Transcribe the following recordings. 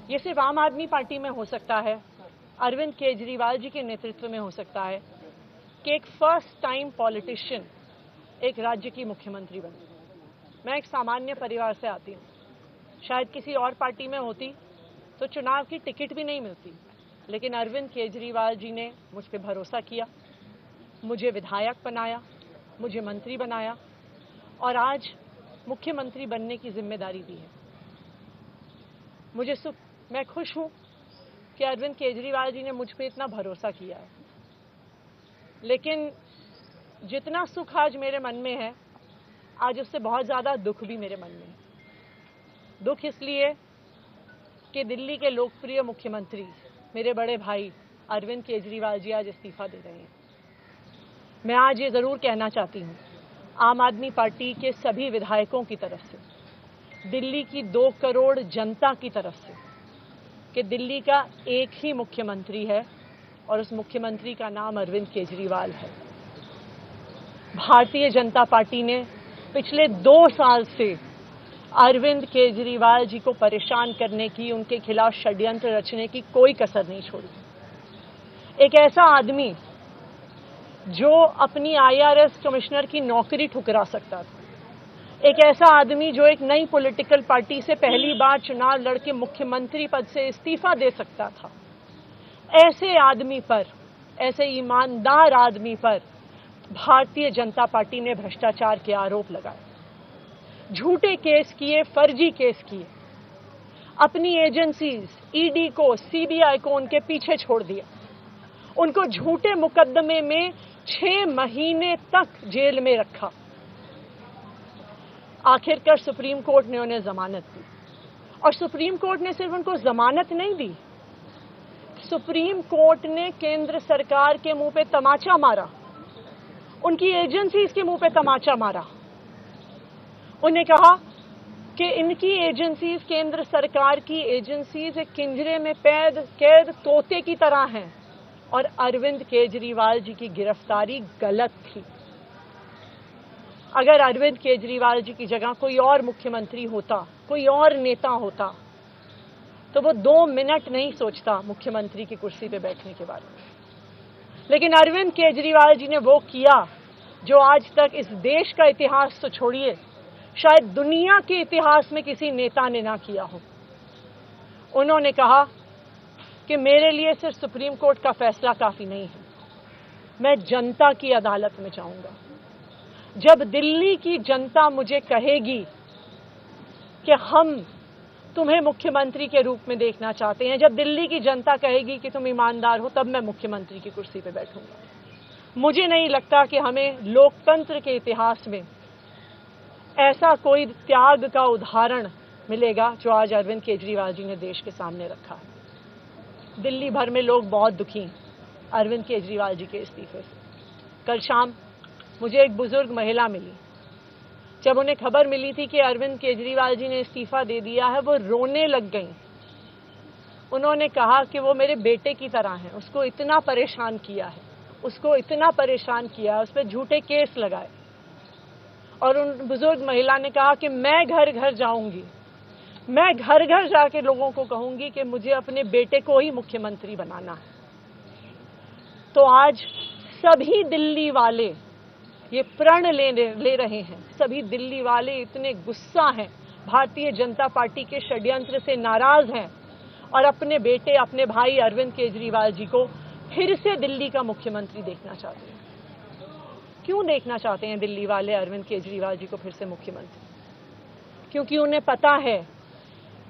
ये सिर्फ आम आदमी पार्टी में हो सकता है, अरविंद केजरीवाल जी के नेतृत्व में हो सकता है कि एक फर्स्ट टाइम पॉलिटिशियन एक राज्य की मुख्यमंत्री बने। मैं एक सामान्य परिवार से आती हूँ। शायद किसी और पार्टी में होती तो चुनाव की टिकट भी नहीं मिलती, लेकिन अरविंद केजरीवाल जी ने मुझ पर भरोसा किया, मुझे विधायक बनाया, मुझे मंत्री बनाया और आज मुख्यमंत्री बनने की जिम्मेदारी दी है। मैं खुश हूं कि अरविंद केजरीवाल जी ने मुझ पर इतना भरोसा किया है, लेकिन जितना सुख आज मेरे मन में है, आज उससे बहुत ज़्यादा दुख भी मेरे मन में है। दुख इसलिए कि दिल्ली के लोकप्रिय मुख्यमंत्री मेरे बड़े भाई अरविंद केजरीवाल जी आज इस्तीफा दे रहे हैं। मैं आज ये ज़रूर कहना चाहती हूँ आम आदमी पार्टी के सभी विधायकों की तरफ से, दिल्ली की 2 करोड़ जनता की तरफ से, कि दिल्ली का एक ही मुख्यमंत्री है और उस मुख्यमंत्री का नाम अरविंद केजरीवाल है। भारतीय जनता पार्टी ने पिछले 2 साल से अरविंद केजरीवाल जी को परेशान करने की, उनके खिलाफ षड्यंत्र रचने की कोई कसर नहीं छोड़ी। एक ऐसा आदमी जो अपनी IRS कमिश्नर की नौकरी ठुकरा सकता था, एक ऐसा आदमी जो एक नई पॉलिटिकल पार्टी से पहली बार चुनाव लड़के मुख्यमंत्री पद से इस्तीफा दे सकता था, ऐसे आदमी पर, ऐसे ईमानदार आदमी पर भारतीय जनता पार्टी ने भ्रष्टाचार के आरोप लगाए, झूठे केस किए, फर्जी केस किए, अपनी एजेंसीज ED को, CBI को उनके पीछे छोड़ दिया, उनको झूठे मुकदमे में 6 महीने तक जेल में रखा। आखिरकार सुप्रीम कोर्ट ने उन्हें जमानत दी और सुप्रीम कोर्ट ने सिर्फ उनको जमानत नहीं दी, सुप्रीम कोर्ट ने केंद्र सरकार के मुंह पे तमाचा मारा, उनकी एजेंसीज के मुंह पे तमाचा मारा। उन्हें कहा कि इनकी एजेंसीज, केंद्र सरकार की एजेंसीज एक पिंजरे में कैद तोते की तरह हैं और अरविंद केजरीवाल जी की गिरफ्तारी गलत थी। अगर अरविंद केजरीवाल जी की जगह कोई और मुख्यमंत्री होता, कोई और नेता होता, तो वो 2 मिनट नहीं सोचता मुख्यमंत्री की कुर्सी पे बैठने के बारे में। लेकिन अरविंद केजरीवाल जी ने वो किया जो आज तक इस देश का इतिहास तो छोड़िए, शायद दुनिया के इतिहास में किसी नेता ने ना किया हो। उन्होंने कहा कि मेरे लिए सिर्फ सुप्रीम कोर्ट का फैसला काफी नहीं है, मैं जनता की अदालत में जाऊंगा। जब दिल्ली की जनता मुझे कहेगी कि हम तुम्हें मुख्यमंत्री के रूप में देखना चाहते हैं, जब दिल्ली की जनता कहेगी कि तुम ईमानदार हो, तब मैं मुख्यमंत्री की कुर्सी पर बैठूंगा। मुझे नहीं लगता कि हमें लोकतंत्र के इतिहास में ऐसा कोई त्याग का उदाहरण मिलेगा जो आज अरविंद केजरीवाल जी ने देश के सामने रखा है। दिल्ली भर में लोग बहुत दुखी हैं अरविंद केजरीवाल जी के इस्तीफे से। कल शाम मुझे एक बुजुर्ग महिला मिली। जब उन्हें खबर मिली थी कि अरविंद केजरीवाल जी ने इस्तीफा दे दिया है, वो रोने लग गई। उन्होंने कहा कि वो मेरे बेटे की तरह है, उसको इतना परेशान किया है, उसको इतना परेशान किया, उस पर झूठे केस लगाए। और उन बुजुर्ग महिला ने कहा कि मैं घर घर जाऊंगी, मैं घर घर जाके लोगों को कहूंगी कि मुझे अपने बेटे को ही मुख्यमंत्री बनाना है। तो आज सभी दिल्ली वाले ये प्रण ले रहे हैं, सभी दिल्ली वाले इतने गुस्सा हैं, भारतीय जनता पार्टी के षड्यंत्र से नाराज हैं और अपने बेटे, अपने भाई अरविंद केजरीवाल जी को फिर से दिल्ली का मुख्यमंत्री देखना चाहते हैं। क्यों देखना चाहते हैं दिल्ली वाले अरविंद केजरीवाल जी को फिर से मुख्यमंत्री? क्योंकि उन्हें पता है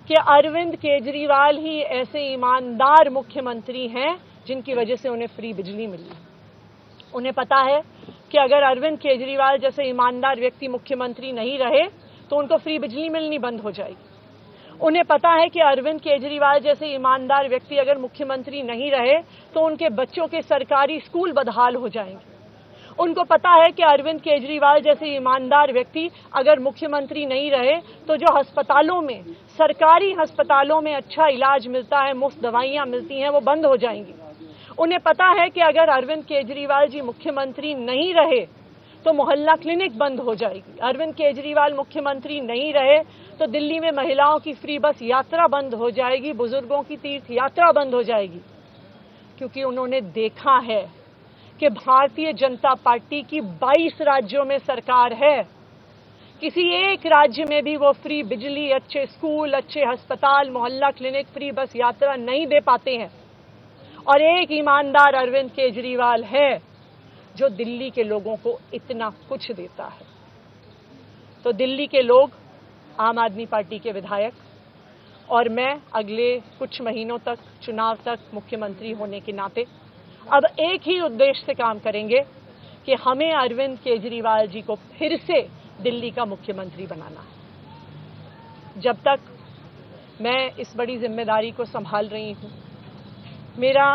कि अरविंद केजरीवाल ही ऐसे ईमानदार मुख्यमंत्री हैं जिनकी वजह से उन्हें फ्री बिजली मिली। उन्हें पता है कि अगर अरविंद केजरीवाल जैसे ईमानदार व्यक्ति मुख्यमंत्री नहीं रहे तो उनको फ्री बिजली मिलनी बंद हो जाएगी। उन्हें पता है कि अरविंद केजरीवाल जैसे ईमानदार व्यक्ति अगर मुख्यमंत्री नहीं रहे तो उनके बच्चों के सरकारी स्कूल बदहाल हो जाएंगे। उनको पता है कि अरविंद केजरीवाल जैसे ईमानदार व्यक्ति अगर मुख्यमंत्री नहीं रहे तो जो अस्पतालों में, सरकारी अस्पतालों में अच्छा इलाज मिलता है, मुफ्त दवाइयां मिलती हैं, वो बंद हो जाएंगी। उन्हें पता है कि अगर अरविंद केजरीवाल जी मुख्यमंत्री नहीं रहे तो मोहल्ला क्लिनिक बंद हो जाएगी। अरविंद केजरीवाल मुख्यमंत्री नहीं रहे तो दिल्ली में महिलाओं की फ्री बस यात्रा बंद हो जाएगी, बुजुर्गों की तीर्थ यात्रा बंद हो जाएगी, क्योंकि उन्होंने देखा है कि भारतीय जनता पार्टी की 22 राज्यों में सरकार है, किसी एक राज्य में भी वो फ्री बिजली, अच्छे स्कूल, अच्छे अस्पताल, मोहल्ला क्लिनिक, फ्री बस यात्रा नहीं दे पाते हैं। और एक ईमानदार अरविंद केजरीवाल है जो दिल्ली के लोगों को इतना कुछ देता है। तो दिल्ली के लोग, आम आदमी पार्टी के विधायक और मैं अगले कुछ महीनों तक, चुनाव तक मुख्यमंत्री होने के नाते अब एक ही उद्देश्य से काम करेंगे कि हमें अरविंद केजरीवाल जी को फिर से दिल्ली का मुख्यमंत्री बनाना है। जब तक मैं इस बड़ी जिम्मेदारी को संभाल रही हूं, मेरा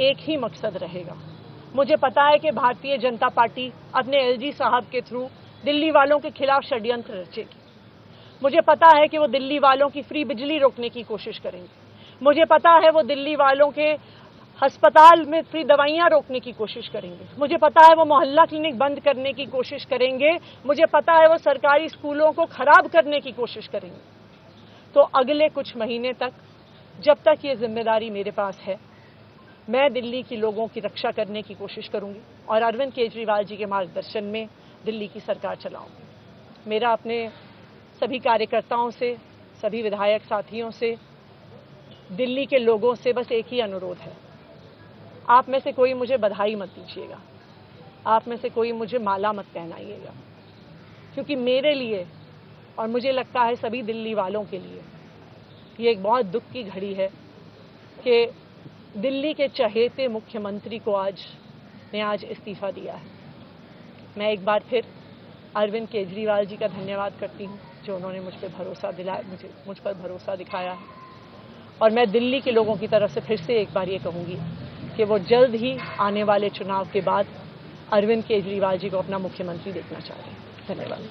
एक ही मकसद रहेगा। मुझे पता है कि भारतीय जनता पार्टी अपने एलजी साहब के थ्रू दिल्ली वालों के खिलाफ षड्यंत्र रचेगी। मुझे पता है कि वो दिल्ली वालों की फ्री बिजली रोकने की कोशिश करेंगे। मुझे पता है वो दिल्ली वालों के अस्पताल में फ्री दवाइयां रोकने की कोशिश करेंगे। मुझे पता है वो मोहल्ला क्लिनिक बंद करने की कोशिश करेंगे। मुझे पता है वो सरकारी स्कूलों को खराब करने की कोशिश करेंगे। तो अगले कुछ महीने तक, जब तक ये जिम्मेदारी मेरे पास है, मैं दिल्ली के लोगों की रक्षा करने की कोशिश करूंगी और अरविंद केजरीवाल जी के मार्गदर्शन में दिल्ली की सरकार चलाऊंगी। मेरा अपने सभी कार्यकर्ताओं से, सभी विधायक साथियों से, दिल्ली के लोगों से बस एक ही अनुरोध है, आप में से कोई मुझे बधाई मत दीजिएगा, आप में से कोई मुझे माला मत पहनाइएगा, क्योंकि मेरे लिए और मुझे लगता है सभी दिल्ली वालों के लिए ये एक बहुत दुख की घड़ी है कि दिल्ली के चहेते मुख्यमंत्री को आज इस्तीफा दिया है। मैं एक बार फिर अरविंद केजरीवाल जी का धन्यवाद करती हूं, जो उन्होंने मुझ पर भरोसा दिखाया है। और मैं दिल्ली के लोगों की तरफ से फिर से एक बार ये कहूंगी कि वो जल्द ही आने वाले चुनाव के बाद अरविंद केजरीवाल जी को अपना मुख्यमंत्री देखना चाह रहे हैं। धन्यवाद।